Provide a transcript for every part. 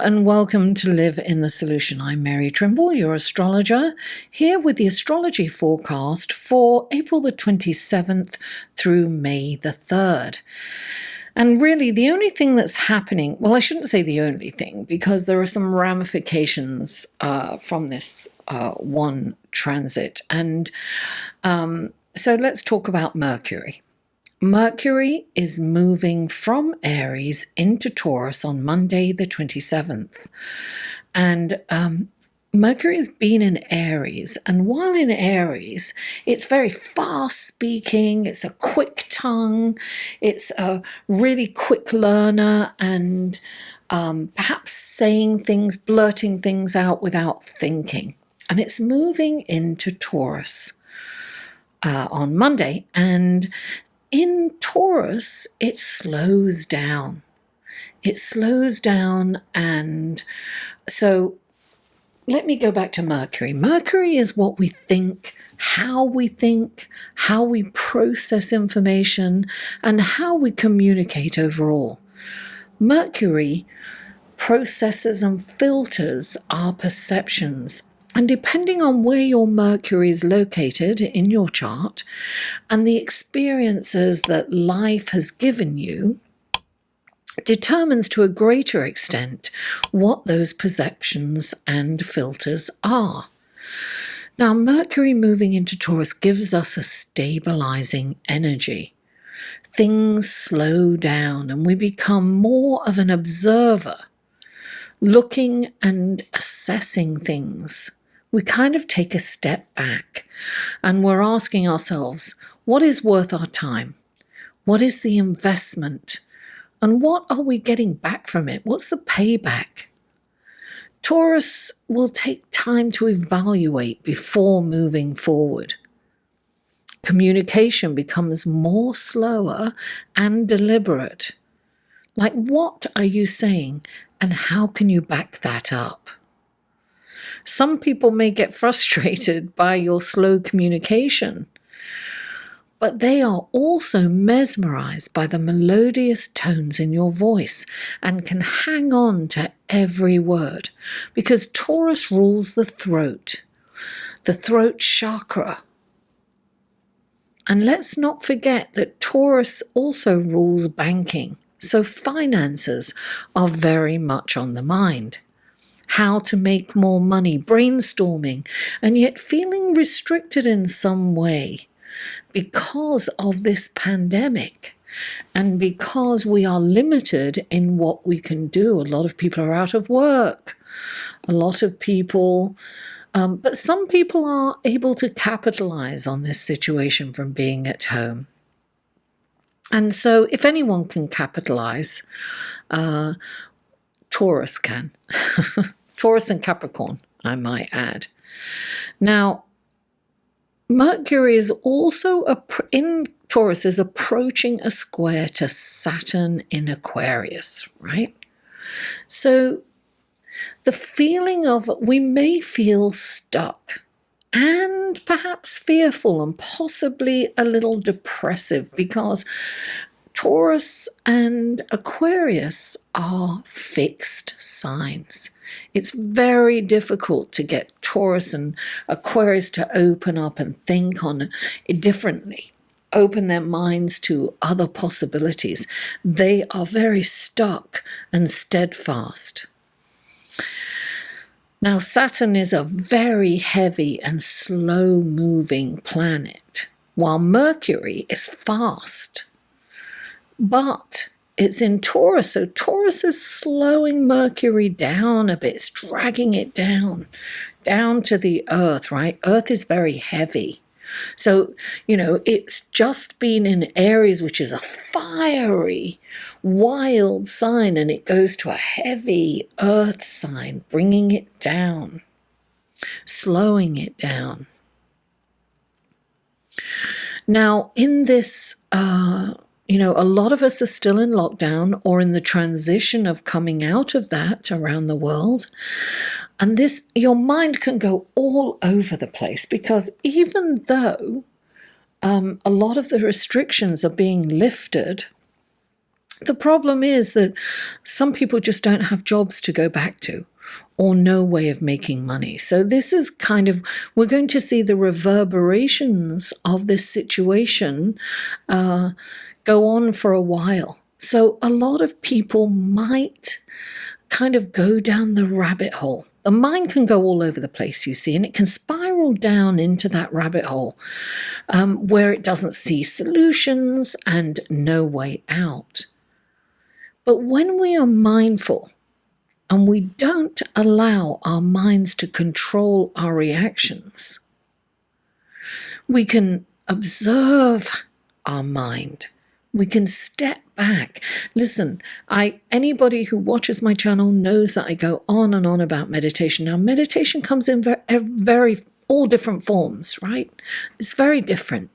and welcome to Live in the Solution. I'm Mary Trimble, your astrologer, here with the astrology forecast for April the 27th through May the 3rd. And really, the only thing that's happening, well, I shouldn't say the only thing, because there are some ramifications from this one transit. And so let's talk about Mercury. Mercury is moving from Aries into Taurus on Monday the 27th. And Mercury has been in Aries, and while in Aries, it's very fast-speaking, it's a quick tongue, it's a really quick learner, and perhaps saying things, blurting things out without thinking. And it's moving into Taurus on Monday, and in Taurus, it slows down. It slows down, and so let me go back to Mercury. Mercury is what we think, how we process information, and how we communicate overall. Mercury processes and filters our perceptions. And depending on where your Mercury is located in your chart and the experiences that life has given you, determines to a greater extent what those perceptions and filters are. Now, Mercury moving into Taurus gives us a stabilizing energy. Things slow down and we become more of an observer, looking and assessing things. We kind of take a step back and we're asking ourselves, what is worth our time? What is the investment? And what are we getting back from it? What's the payback? Taurus will take time to evaluate before moving forward. Communication becomes more slower and deliberate. Like, what are you saying and how can you back that up? Some people may get frustrated by your slow communication, but they are also mesmerized by the melodious tones in your voice and can hang on to every word because Taurus rules the throat chakra. And let's not forget that Taurus also rules banking, so finances are very much on the mind. How to make more money, brainstorming, and yet feeling restricted in some way because of this pandemic and because we are limited in what we can do. A lot of people are out of work. A lot of people, but some people are able to capitalize on this situation from being at home. And so if anyone can capitalize, Taurus can. Taurus and Capricorn, I might add. Now, Mercury is also in Taurus is approaching a square to Saturn in Aquarius, right? So the feeling of we may feel stuck and perhaps fearful and possibly a little depressive because Taurus and Aquarius are fixed signs. It's very difficult to get Taurus and Aquarius to open up and think on it differently, open their minds to other possibilities. They are very stuck and steadfast. Now, Saturn is a very heavy and slow-moving planet, while Mercury is fast. But it's in Taurus, so Taurus is slowing Mercury down a bit. It's dragging it down to the earth, right? Earth is very heavy. So, it's just been in Aries, which is a fiery, wild sign, and it goes to a heavy earth sign, bringing it down, slowing it down. Now, in this, a lot of us are still in lockdown or in the transition of coming out of that around the world. And your mind can go all over the place because even though a lot of the restrictions are being lifted, The problem is that some people just don't have jobs to go back to or no way of making money. So this is kind of, we're going to see the reverberations of this situation go on for a while. So a lot of people might kind of go down the rabbit hole. The mind can go all over the place, you see, and it can spiral down into that rabbit hole where it doesn't see solutions and no way out. But when we are mindful and we don't allow our minds to control our reactions, we can observe our mind. We can step back. Listen, anybody who watches my channel knows that I go on and on about meditation. Now, meditation comes in very all different forms, right? It's very different.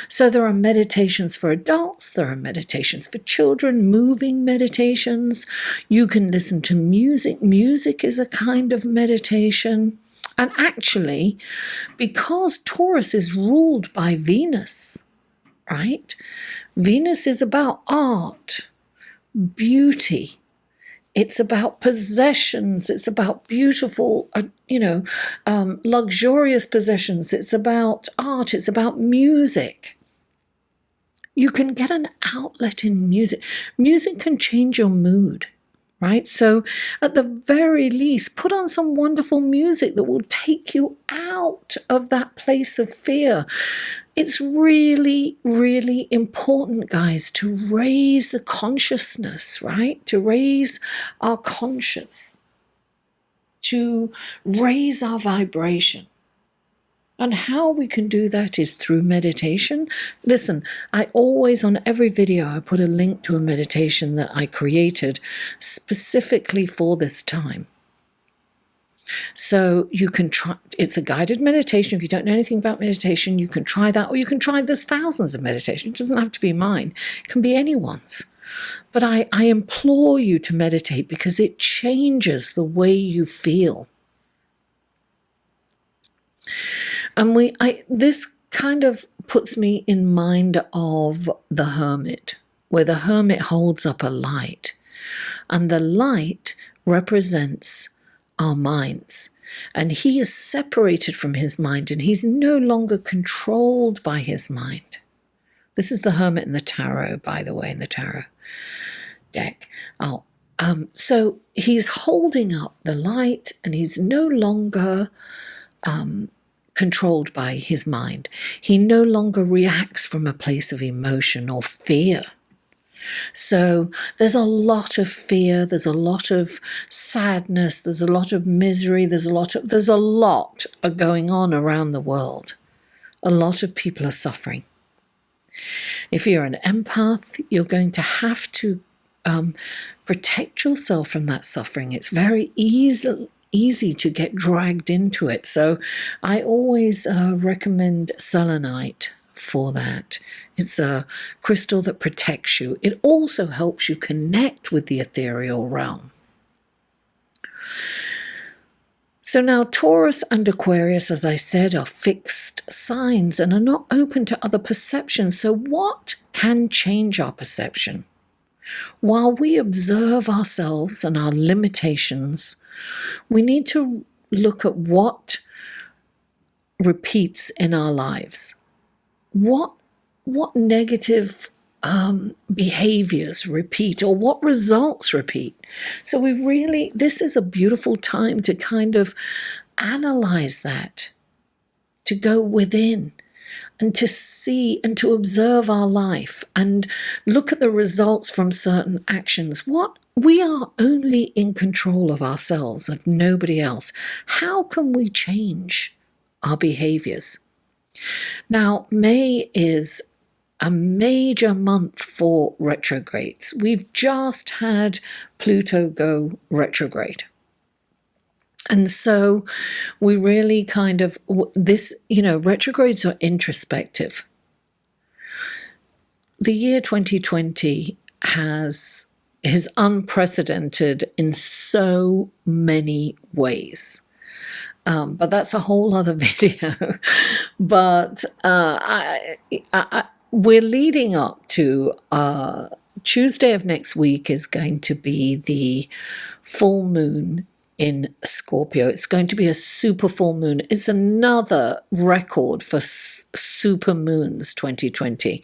So there are meditations for adults, there are meditations for children, moving meditations. You can listen to music. Music is a kind of meditation. And actually, because Taurus is ruled by Venus, right? Venus is about art, beauty. It's about possessions. It's about beautiful, luxurious possessions. It's about art. It's about music. You can get an outlet in music. Music can change your mood, right? So at the very least, put on some wonderful music that will take you out of that place of fear. It's really, really important, guys, to raise the consciousness, right? To raise our conscious, to raise our vibration. And how we can do that is through meditation. Listen, I always, on every video, I put a link to a meditation that I created specifically for this time. So you can try, it's a guided meditation. If you don't know anything about meditation, you can try that, or you can try, there's thousands of meditations. It doesn't have to be mine. It can be anyone's. But I implore you to meditate because it changes the way you feel. And this kind of puts me in mind of the hermit, where the hermit holds up a light. And the light represents our minds. And he is separated from his mind, and he's no longer controlled by his mind. This is the hermit in the tarot, by the way, in the tarot deck. So he's holding up the light, and he's no longer controlled by his mind. He no longer reacts from a place of emotion or fear. So there's a lot of fear, there's a lot of sadness, there's a lot of misery, there's a lot going on around the world. A lot of people are suffering. If you're an empath, you're going to have to protect yourself from that suffering. It's very easy to get dragged into it. So I always recommend selenite for that. It's a crystal that protects you. It also helps you connect with the ethereal realm. So now Taurus and Aquarius, as I said, are fixed signs and are not open to other perceptions. So what can change our perception? While we observe ourselves and our limitations, we need to look at what repeats in our lives. What negative behaviors repeat, or what results repeat. So this is a beautiful time to kind of analyze that, to go within and to see and to observe our life and look at the results from certain actions. We are only in control of ourselves, of nobody else. How can we change our behaviors? Now, May is a major month for retrogrades. We've just had Pluto go retrograde. And so we really kind of, retrogrades are introspective. The year 2020 is unprecedented in so many ways. But that's a whole other video. But we're leading up to Tuesday of next week is going to be the full moon in Scorpio. It's going to be a super full moon. It's another record for super moons 2020.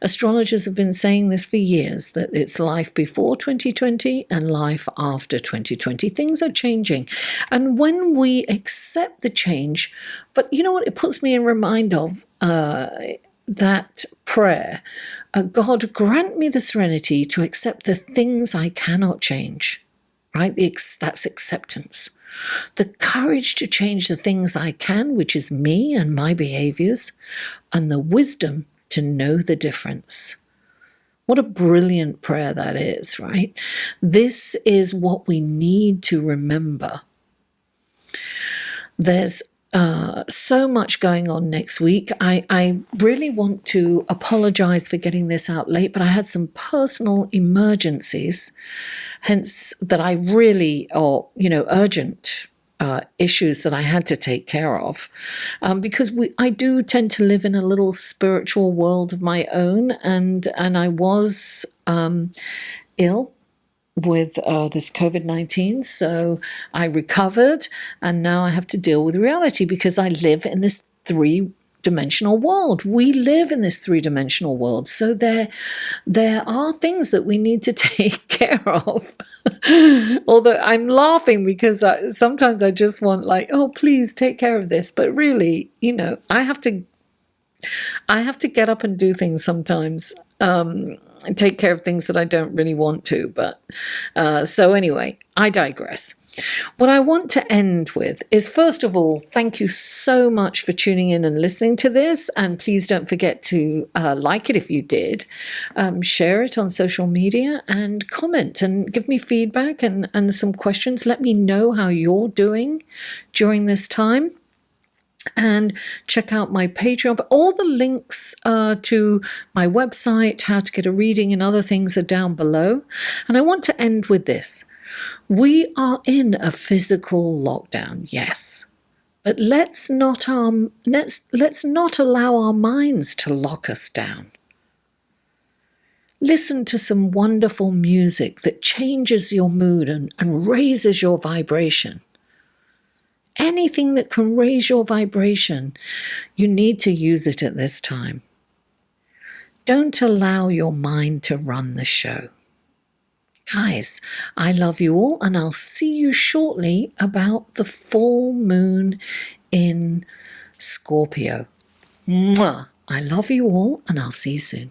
Astrologers have been saying this for years, that it's life before 2020 and life after 2020. Things are changing. And when we accept the change, but you know what, it puts me in mind of that prayer, God, grant me the serenity to accept the things I cannot change. Right? That's acceptance. The courage to change the things I can, which is me and my behaviors, and the wisdom to know the difference. What a brilliant prayer that is, right? This is what we need to remember. There's so much going on next week. I really want to apologize for getting this out late, but I had some personal emergencies, hence that I really, urgent issues that I had to take care of, because I do tend to live in a little spiritual world of my own, and I was ill with this COVID-19. So I recovered, and now I have to deal with reality because I live in this three-dimensional world. We live in this three-dimensional world. So there are things that we need to take care of. Although I'm laughing because sometimes I just want oh, please take care of this. But really, I have to get up and do things sometimes. Take care of things that I don't really want to. But so anyway, I digress. What I want to end with is, first of all, thank you so much for tuning in and listening to this. And please don't forget to like it if you did. Share it on social media and comment and give me feedback and some questions. Let me know how you're doing during this time. And check out my Patreon. But all the links to my website, how to get a reading, and other things are down below. And I want to end with this. We are in a physical lockdown, yes. But let's not allow our minds to lock us down. Listen to some wonderful music that changes your mood and raises your vibration. Anything that can raise your vibration, you need to use it at this time. Don't allow your mind to run the show. Guys, I love you all, and I'll see you shortly about the full moon in Scorpio. Mwah! I love you all, and I'll see you soon.